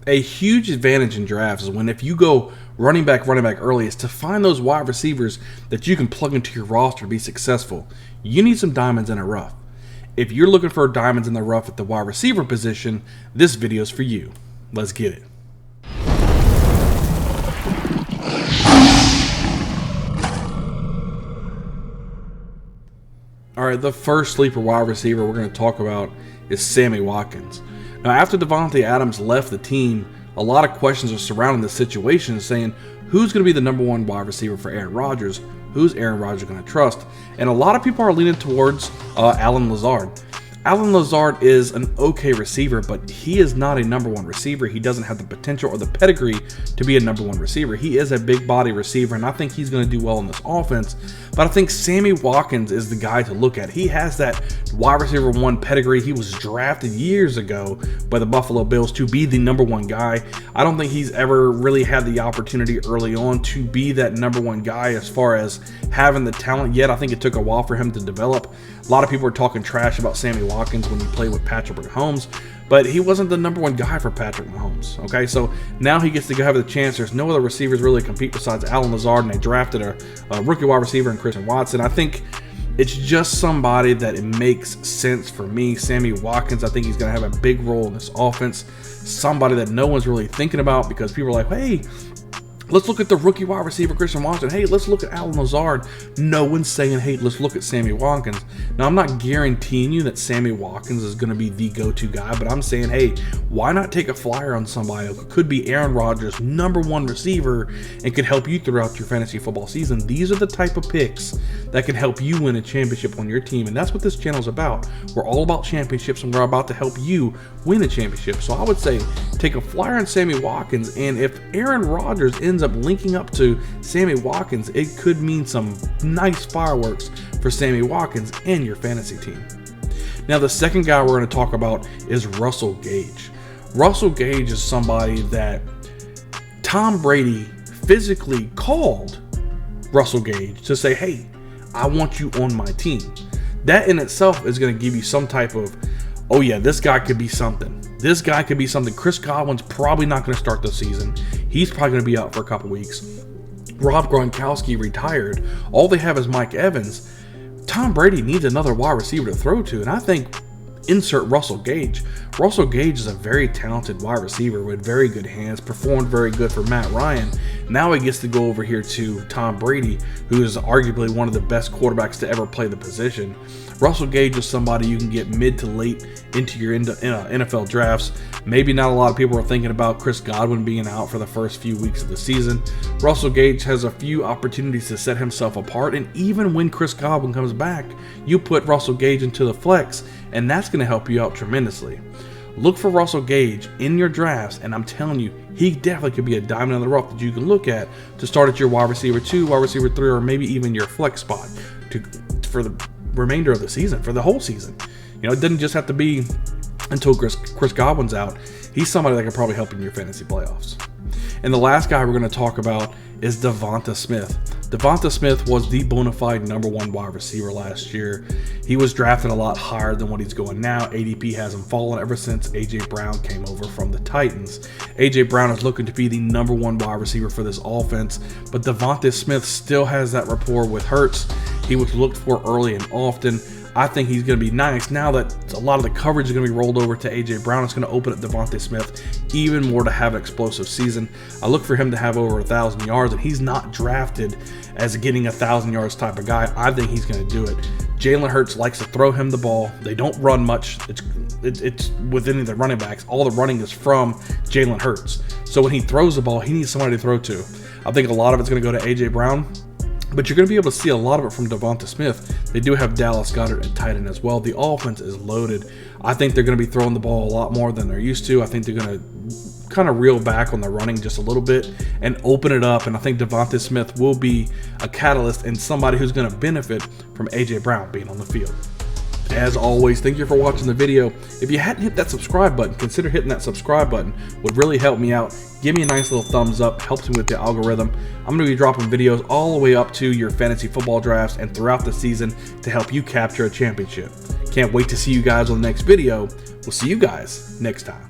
A huge advantage in drafts is when if you go running back early is to find those wide receivers that you can plug into your roster to be successful. You need some diamonds in the rough. If you're looking for diamonds in the rough at the wide receiver position, this video is for you. Let's get it. All right, the first sleeper wide receiver we're going to talk about is Sammy Watkins. Now, after Davante Adams left the team, a lot of questions are surrounding the situation, saying who's going to be the number one wide receiver for Aaron Rodgers? Who's Aaron Rodgers going to trust? And a lot of people are leaning towards Allen Lazard. Allen Lazard is an okay receiver, but he is not a number one receiver. He doesn't have the potential or the pedigree to be a number one receiver. He is a big body receiver, and I think he's going to do well in this offense. But I think Sammy Watkins is the guy to look at. He has that wide receiver one pedigree. He was drafted years ago by the Buffalo Bills to be the number one guy. I don't think he's ever really had the opportunity early on to be that number one guy as far as having the talent yet. I think it took a while for him to develop. A lot of people are talking trash about Sammy Watkins when he played with Patrick Mahomes, but he wasn't the number one guy for Patrick Mahomes. Okay, so now he gets to have the chance. There's no other receivers really compete besides Allen Lazard, and they drafted a rookie wide receiver in Christian Watson. I think it's just somebody that it makes sense for me. Sammy Watkins, I think he's going to have a big role in this offense. Somebody that no one's really thinking about because people are like, hey, let's look at the rookie wide receiver, Christian Watson. Hey, let's look at Allen Lazard. No one's saying, hey, let's look at Sammy Watkins. Now, I'm not guaranteeing you that Sammy Watkins is going to be the go-to guy, but I'm saying, hey, why not take a flyer on somebody who could be Aaron Rodgers' number one receiver and could help you throughout your fantasy football season? These are the type of picks that can help you win a championship on your team, and that's what this channel is about. We're all about championships, and we're about to help you win a championship. So I would say take a flyer on Sammy Watkins, and if Aaron Rodgers ends up linking up to Sammy Watkins, it could mean some nice fireworks for Sammy Watkins and your fantasy team. Now, the second guy we're going to talk about is Russell Gage. Russell Gage is somebody that Tom Brady physically called Russell Gage to say, hey, I want you on my team. That in itself is going to give you some type of, oh yeah, this guy could be something. This guy could be something. Chris Godwin's probably not going to start this season. He's probably going to be out for a couple weeks. Rob Gronkowski retired. All they have is Mike Evans. Tom Brady needs another wide receiver to throw to, and I think insert Russell Gage. Russell Gage is a very talented wide receiver with very good hands, performed very good for Matt Ryan. Now he gets to go over here to Tom Brady, who is arguably one of the best quarterbacks to ever play the position. Russell Gage is somebody you can get mid to late into your NFL drafts. Maybe not a lot of people are thinking about Chris Godwin being out for the first few weeks of the season. Russell Gage has a few opportunities to set himself apart, and even when Chris Godwin comes back, you put Russell Gage into the flex, and that's going to help you out tremendously. Look for Russell Gage in your drafts, and I'm telling you, he definitely could be a diamond in the rough that you can look at to start at your wide receiver 2, wide receiver 3, or maybe even your flex spot for the remainder of the season, for the whole season. You know, it doesn't just have to be until Chris Godwin's out. He's somebody that can probably help in your fantasy playoffs. And the last guy we're going to talk about is Devonta Smith. Devonta Smith was the bona fide number one wide receiver last year. He was drafted a lot higher than what he's going now. ADP hasn't fallen ever since A.J. Brown came over from the Titans. A.J. Brown is looking to be the number one wide receiver for this offense, but Devonta Smith still has that rapport with Hurts. He was looked for early and often. I think he's going to be nice. Now that a lot of the coverage is going to be rolled over to A.J. Brown, it's going to open up Devonta Smith even more to have an explosive season. I look for him to have over 1,000 yards, and he's not drafted as getting 1,000 yards type of guy. I think he's going to do it. Jalen Hurts likes to throw him the ball. They don't run much. It's with any of the running backs. All the running is from Jalen Hurts. So when he throws the ball, he needs somebody to throw to. I think a lot of it's going to go to A.J. Brown. But you're going to be able to see a lot of it from Devonta Smith. They do have Dallas Goedert at tight end as well. The offense is loaded. I think they're going to be throwing the ball a lot more than they're used to. I think they're going to kind of reel back on the running just a little bit and open it up. And I think Devonta Smith will be a catalyst and somebody who's going to benefit from A.J. Brown being on the field. As always, thank you for watching the video. If you hadn't hit that subscribe button, consider hitting that subscribe button. Would really help me out. Give me a nice little thumbs up. Helps me with the algorithm. I'm going to be dropping videos all the way up to your fantasy football drafts and throughout the season to help you capture a championship. Can't wait to see you guys on the next video. We'll see you guys next time.